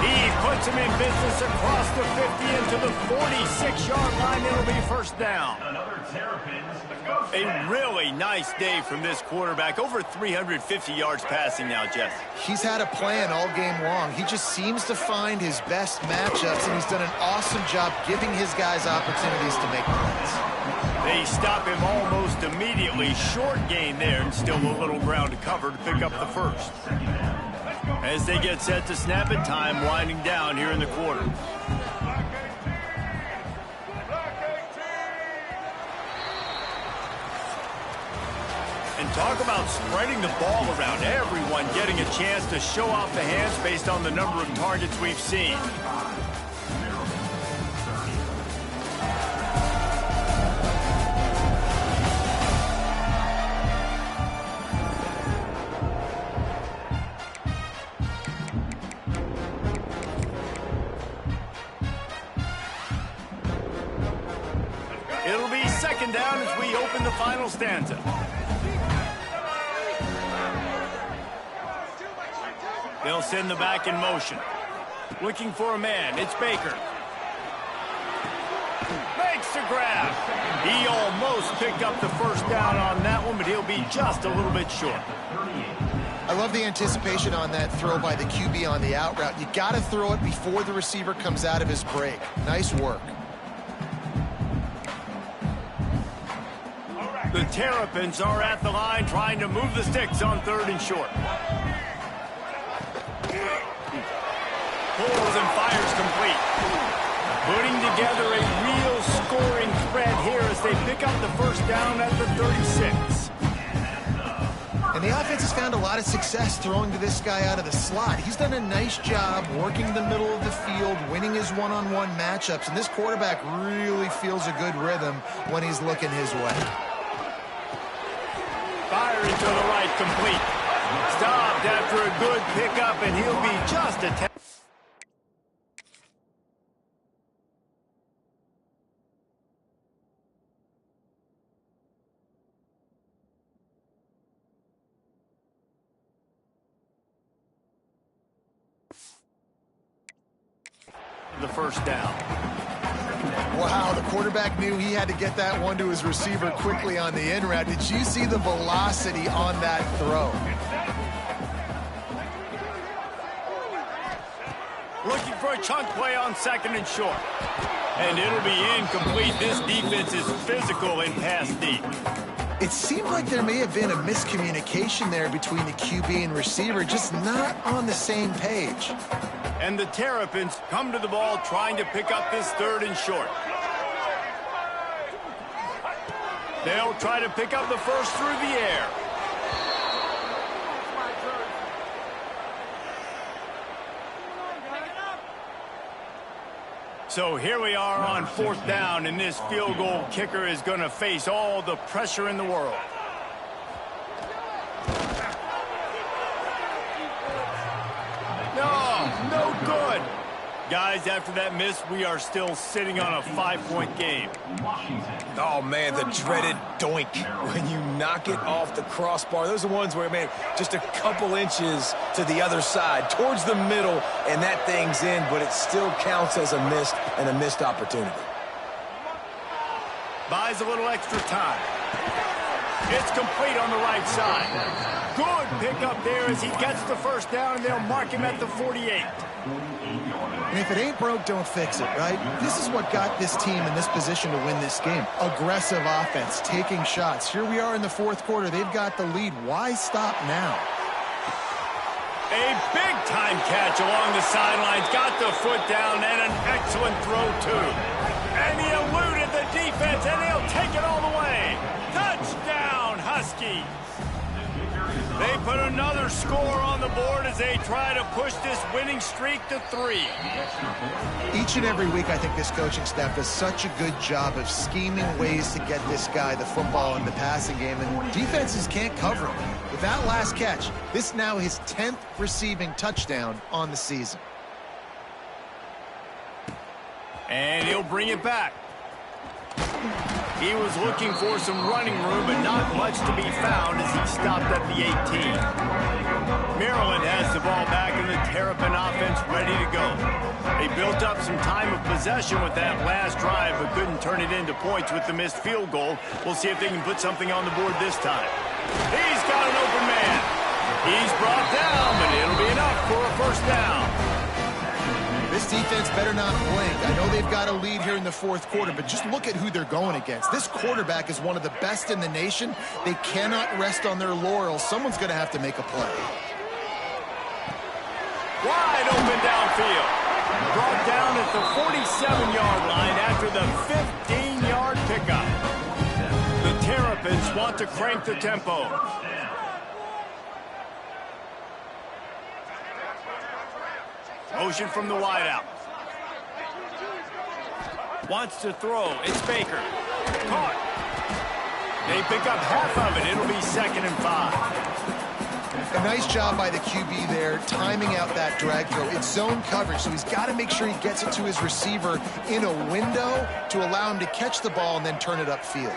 He puts him in business across the 50 into the 46-yard line. It'll be 1st down. Another Terrapins. A really nice day from this quarterback. Over 350 yards passing now, Jesse. He's had a plan all game long. He just seems to find his best matchups, and he's done an awesome job giving his guys opportunities to make plays. They stop him almost immediately. Short gain there, and still a little ground to cover to pick up the 1st. As they get set to snap it, time winding down here in the quarter. Talk about spreading the ball around. Everyone getting a chance to show off the hands based on the number of targets we've seen. It'll be second down as we open the final stanza. They'll send the back in motion. Looking for a man. It's Baker. Makes the grab. He almost picked up the first down on that one, but he'll be just a little bit short. I love the anticipation on that throw by the QB on the out route. You got to throw it before the receiver comes out of his break. Nice work. The Terrapins are at the line trying to move the sticks on 3rd and short. Pulls and fires complete. Putting together a real scoring threat here as they pick up the first down at the 36. And the offense has found a lot of success throwing to this guy out of the slot. He's done a nice job working the middle of the field, winning his one-on-one matchups, and this quarterback really feels a good rhythm when he's looking his way. Firing to the right, complete. Stopped after a good pickup, and he'll be just a the first down. Wow, the quarterback knew he had to get that one to his receiver quickly on the in route. Did you see the velocity on that throw? Looking for a chunk play on 2nd and short. And it'll be incomplete. This defense is physical in pass deep. It seemed like there may have been a miscommunication there between the QB and receiver, just not on the same page. And the Terrapins come to the ball trying to pick up this 3rd and short. They'll try to pick up the first through the air. So here we are on 4th down, and this field goal kicker is going to face all the pressure in the world. No good. Guys, after that miss, we are still sitting on a 5-point game. Oh, man, the dreaded doink. When you knock it off the crossbar, those are ones where, man, just a couple inches to the other side, towards the middle, and that thing's in, but it still counts as a missed opportunity. Buys a little extra time. It's complete on the right side. Good pickup there as he gets the first down, and they'll mark him at the 48. And if it ain't broke, don't fix it, right? This is what got this team in this position to win this game. Aggressive offense, taking shots. Here we are in the 4th quarter. They've got the lead. Why stop now? A big-time catch along the sidelines. Got the foot down, and an excellent throw, too. And he eluded the defense, and he'll take it all the way. Touchdown, Huskies. They put another score on the board as they try to push this winning streak to 3. Each and every week, I think this coaching staff does such a good job of scheming ways to get this guy the football in the passing game, and defenses can't cover him. With that last catch, this now his 10th receiving touchdown on the season. And he'll bring it back. He was looking for some running room, but not much to be found as he stopped at the 18. Maryland has the ball back, and the Terrapin offense ready to go. They built up some time of possession with that last drive, but couldn't turn it into points with the missed field goal. We'll see if they can put something on the board this time. He's got an open man. He's brought down, but it'll be enough for a first down. This defense better not blink. I know they've got a lead here in the 4th quarter, but just look at who they're going against. This quarterback is one of the best in the nation. They cannot rest on their laurels. Someone's going to have to make a play. Wide open downfield. Brought down at the 47-yard line after the 15-yard pickup. The Terrapins Terrapins want to crank the tempo. Motion from the wideout. Wants to throw. It's Baker. Caught. They pick up half of it. It'll be 2nd and 5. A nice job by the QB there, timing out that drag throw. It's zone coverage, so he's got to make sure he gets it to his receiver in a window to allow him to catch the ball and then turn it upfield.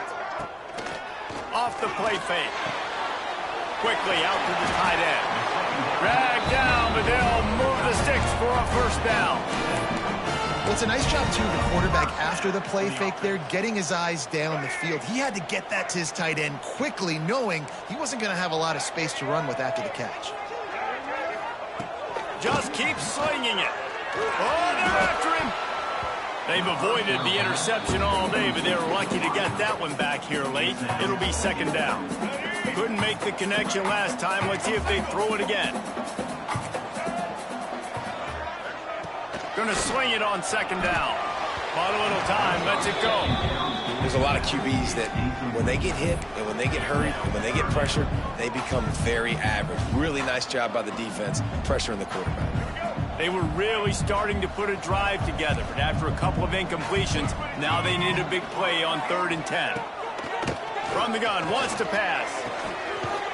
Off the play fake. Quickly out to the tight end. Drag down, but they'll move the sticks for a first down. Well, it's a nice job, too, the quarterback, after the play fake there, getting his eyes down the field. He had to get that to his tight end quickly, knowing he wasn't going to have a lot of space to run with after the catch. Just keep slinging it. Oh, they're after him. They've avoided the interception all day, but they were lucky to get that one back here late. It'll be 2nd down. Couldn't make the connection last time. Let's see if they throw it again. Going to swing it on 2nd down. Bought a little time. Lets it go. There's a lot of QBs that when they get hit and when they get hurried and when they get pressured, they become very average. Really nice job by the defense pressuring the quarterback. They were really starting to put a drive together, but after a couple of incompletions, now they need a big play on 3rd and 10. From the gun, wants to pass.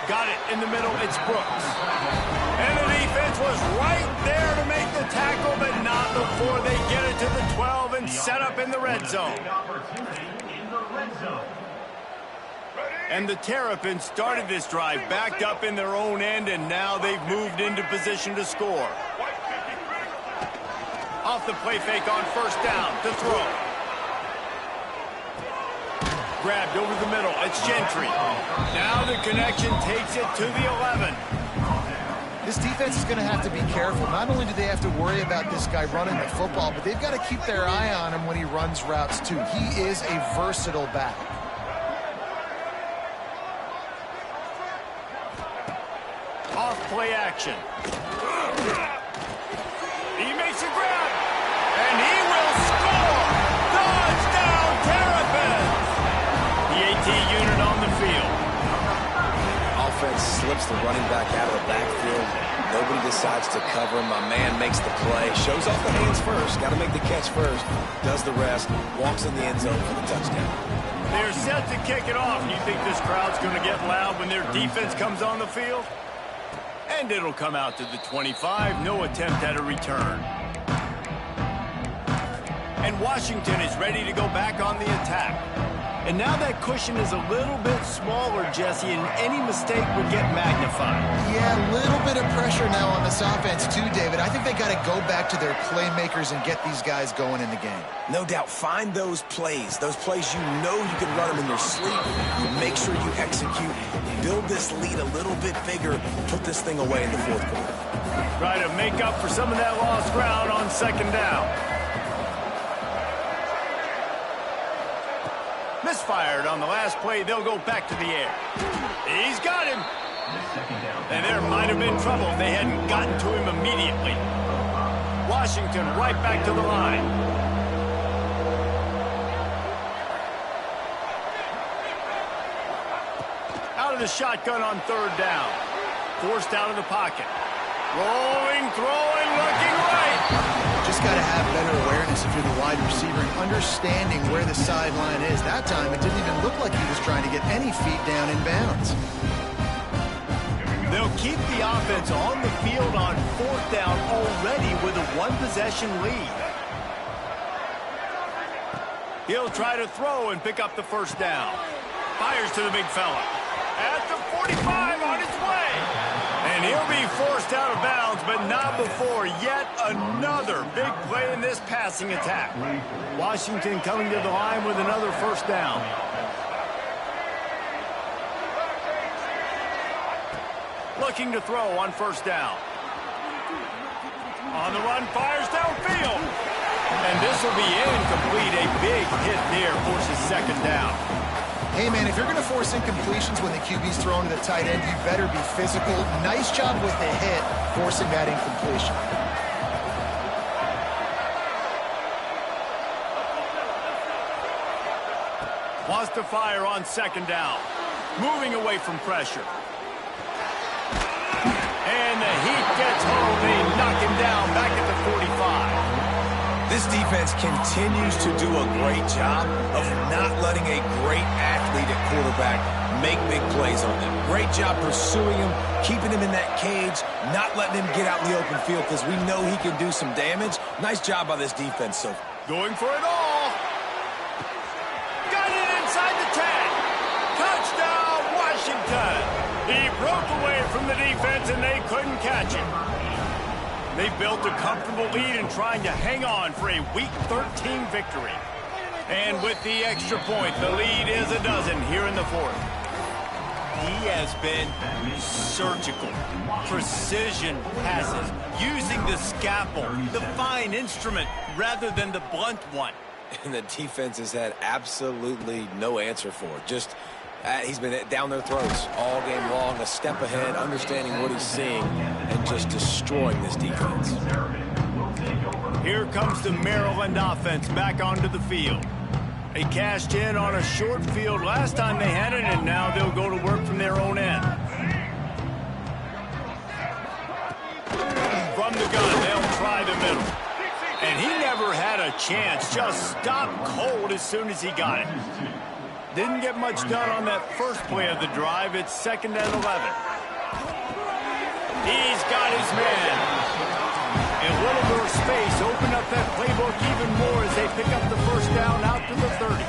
Got it in the middle. It's Brooks. And the defense was right there to make the tackle, but not before they get it to the 12 and set up in the red zone. And the Terrapins started this drive backed up in their own end, and now they've moved into position to score. Off the play fake on 1st down to throw. Grabbed over the middle. It's Gentry. Now the connection takes it to the 11. This defense is going to have to be careful. Not only do they have to worry about this guy running the football, but they've got to keep their eye on him when he runs routes, too. He is a versatile back. Off play action. He makes a grab, and he will score! Touchdown, Terrapins! The AT unit on the field. Offense slips the running back out of the backfield. Nobody decides to cover him. My man makes the play. Shows off the hands first. Got to make the catch first. Does the rest. Walks in the end zone for the touchdown. They're set to kick it off. You think this crowd's going to get loud when their defense comes on the field? And it'll come out to the 25. No attempt at a return. And Washington is ready to go back on the attack. And now that cushion is a little bit smaller, Jesse, and any mistake would get magnified. Yeah, a little bit of pressure now on this offense too, David. I think they got to go back to their playmakers and get these guys going in the game. No doubt. Find those plays you know you can run them in your sleep. Make sure you execute. Build this lead a little bit bigger. Put this thing away in the 4th quarter. Try to make up for some of that lost ground on 2nd down. Misfired on the last play. They'll go back to the air. He's got him. And there might have been trouble if they hadn't gotten to him immediately. Washington right back to the line. Out of the shotgun on 3rd down. Forced out of the pocket. Rolling, throwing, looking right. Just got to have better awareness if you're the wide receiver and understanding where the sideline is. That time, it didn't even look like he was trying to get any feet down in bounds. They'll keep the offense on the field on 4th down already with a 1-possession lead. He'll try to throw and pick up the 1st down. Fires to the big fella. At the 45 on his way. And he'll be forced out of bounds, but not before yet another big play in this passing attack. Washington coming to the line with another 1st down. Looking to throw on 1st down. On the run, fires downfield. And this will be incomplete. A big hit there forces 2nd down. Hey, man, if you're going to force incompletions when the QB's thrown to the tight end, you better be physical. Nice job with the hit, forcing that incompletion. Wants to fire on 2nd down. moving away from pressure. And the heat gets home. They knock him down back at the 45. This defense continues to do a great job of not letting a great athlete at quarterback make big plays on them. Great job pursuing him, keeping him in that cage, not letting him get out in the open field because we know he can do some damage. Nice job by this defense so far. Going for it all. Got it inside the 10. Touchdown, Washington. He broke away from the defense and they couldn't catch him. They built a comfortable lead and trying to hang on for a Week 13 victory. And with the extra point, the lead is a dozen here in the fourth. He has been surgical, precision passes, using the scalpel, the fine instrument, rather than the blunt one. And the defense has had absolutely no answer for it. Just he's been down their throats all game long, a step ahead, understanding what he's seeing, and just destroying this defense. Here comes the Maryland offense back onto the field. They cashed in on a short field last time they had it, and now they'll go to work from their own end. From the gun, they'll try the middle. And he never had a chance, just stopped cold as soon as he got it. Didn't get much done on that first play of the drive. It's 2nd and 11. He's got his man. A little more space, open up that playbook even more as they pick up the first down out to the 30.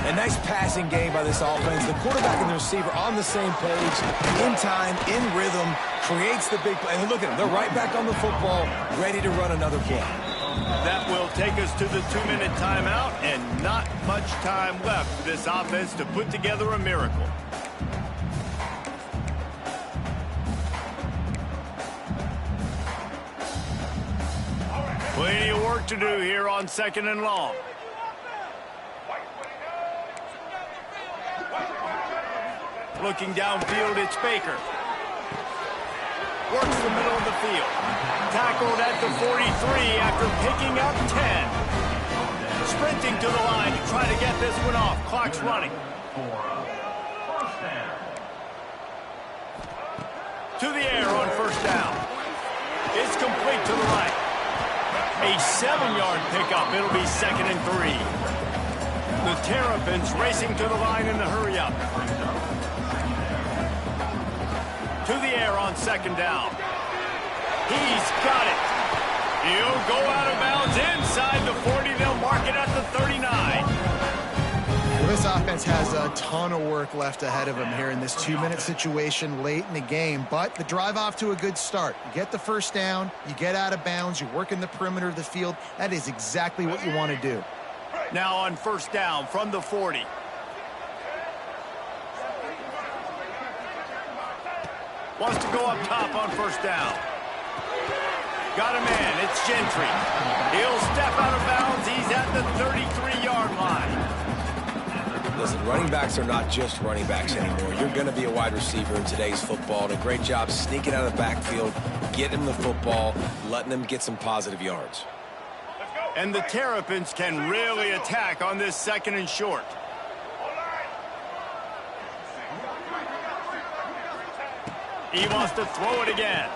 A nice passing game by this offense. The quarterback and the receiver on the same page, in time, in rhythm, creates the big play. And look at them, they're right back on the football, ready to run another play. That will take us to the 2-minute timeout, and not much time left for this offense to put together a miracle. Plenty of work to do here on 2nd and long. Looking downfield, it's Baker. Works the middle of the field. Tackled at the 43 after picking up 10. Sprinting to the line to try to get this one off. Clock's running. To the air on first down. It's complete to the right. A 7-yard pickup. It'll be 2nd and 3. The Terrapins racing to the line in the hurry-up. To the air on 2nd down. He's got it. He'll go out of bounds inside the 40. They'll mark it at the 39. Well, this offense has a ton of work left ahead of them here in this 2-minute situation late in the game, but the drive off to a good start. You get the first down, you get out of bounds, you work in the perimeter of the field. That is exactly what you want to do. Now on first down from the 40. Wants to go up top on first down. Got a man. It's Gentry. He'll step out of bounds. He's at the 33-yard line. Listen, running backs are not just running backs anymore. You're going to be a wide receiver in today's football. And a great job sneaking out of the backfield, getting him the football, letting him get some positive yards. And the Terrapins can really attack on this 2nd and short. He wants to throw it again.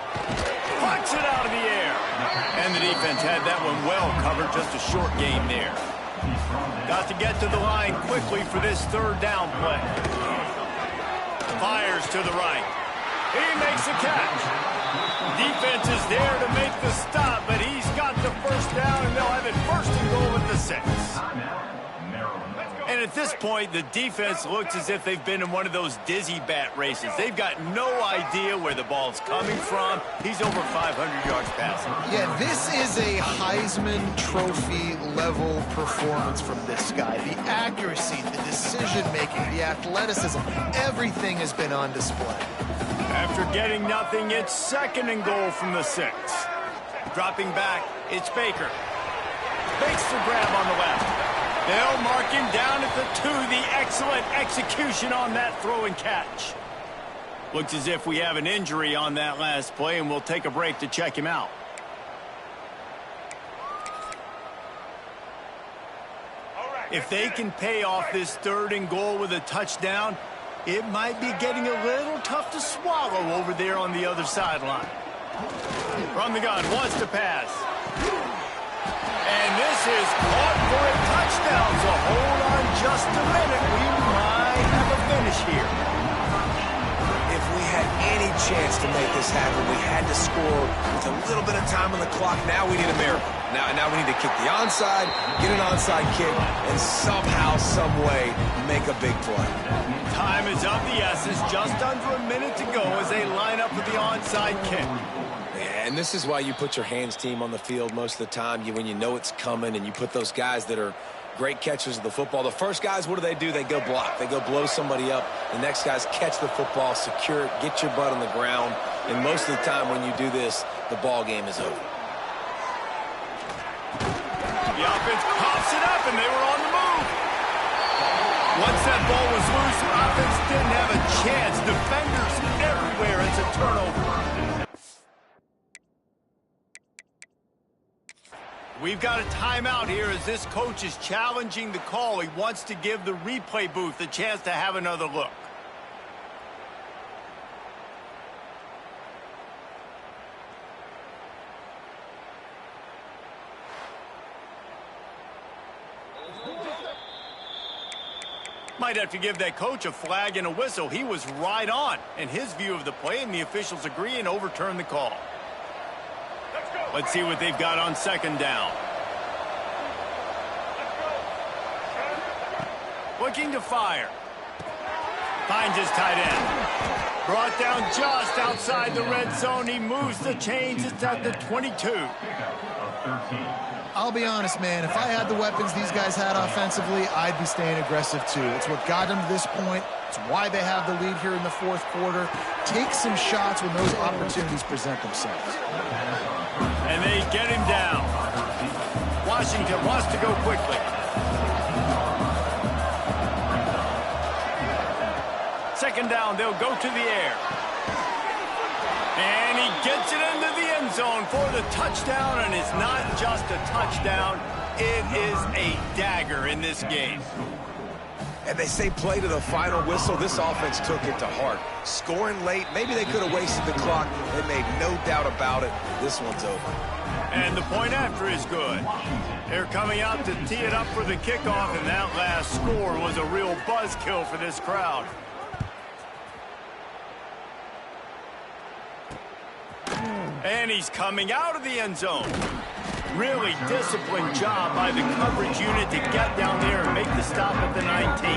Pucks it out of the air. And the defense had that one well covered. Just a short game there. Got to get to the line quickly for this 3rd down play. Fires to the right. He makes the catch. Defense is there to make the stop, but he's got the first down, and they'll have it 1st and goal at the 6. And at this point, the defense looks as if they've been in one of those dizzy bat races. They've got no idea where the ball's coming from. He's over 500 yards passing. Yeah, this is a Heisman Trophy level performance from this guy. The accuracy, the decision-making, the athleticism, everything has been on display. After getting nothing, it's 2nd and goal from the 6. Dropping back, it's Baker. Makes the grab on the left. They'll mark him down at the 2. The excellent execution on that throw and catch. Looks as if we have an injury on that last play, and we'll take a break to check him out. If they can pay off this 3rd and goal with a touchdown, It might be getting a little tough to swallow over there on the other sideline. From the gun, wants to pass. And this is caught for a touchdown, so hold on just a minute. We might have a finish here. If we had any chance to make this happen, we had to score with a little bit of time on the clock. Now we need a miracle. Now we need to kick the onside, get an onside kick, and somehow, some way, make a big play. Time is of the essence. Just under a minute to go as they line up with the onside kick. And this is why you put your hands team on the field most of the time. When you know it's coming, and you put those guys that are great catchers of the football. The first guys, what do? They go block. They go blow somebody up. The next guys catch the football, secure it, get your butt on the ground. And most of the time when you do this, the ball game is over. The offense pops it up, and they were on the move. Once that ball was loose, the offense didn't have a chance. Defenders everywhere. It's a turnover. We've got a timeout here as this coach is challenging the call. He wants to give the replay booth a chance to have another look. Might have to give that coach a flag and a whistle. He was right on in his view of the play, and the officials agree and overturn the call. Let's see what they've got on second down. Looking to fire. Finds his tight end. Brought down just outside the red zone. He moves the chains. It's at the 22. I'll be honest, man. If I had the weapons these guys had offensively, I'd be staying aggressive too. It's what got them to this point. It's why they have the lead here in the fourth quarter. Take some shots when those opportunities present themselves. And they get him down. Washington wants to go quickly. Second down, they'll go to the air. And he gets it into the end zone for the touchdown, and it's not just a touchdown, it is a dagger in this game. And they say play to the final whistle. This offense took it to heart. Scoring late, maybe they could have wasted the clock. They made no doubt about it. This one's over. And the point after is good. They're coming out to tee it up for the kickoff, and that last score was a real buzzkill for this crowd. And he's coming out of the end zone. Really disciplined job by the coverage unit to get down there and make the stop at the 19.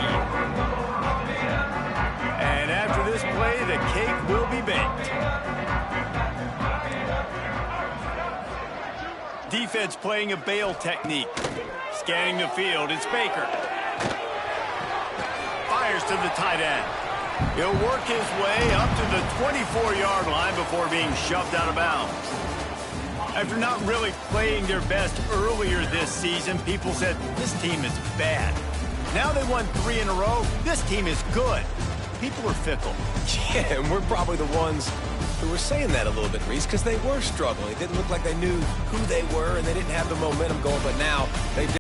And after this play, the cake will be baked. Defense playing a bail technique. Scanning the field, it's Baker. Fires to the tight end. He'll work his way up to the 24-yard line before being shoved out of bounds. After not really playing their best earlier this season, people said, this team is bad. Now they won 3 in a row. This team is good. People are fickle. Yeah, and we're probably the ones who were saying that a little bit, Reese, because they were struggling. It didn't look like they knew who they were, and they didn't have the momentum going, but now they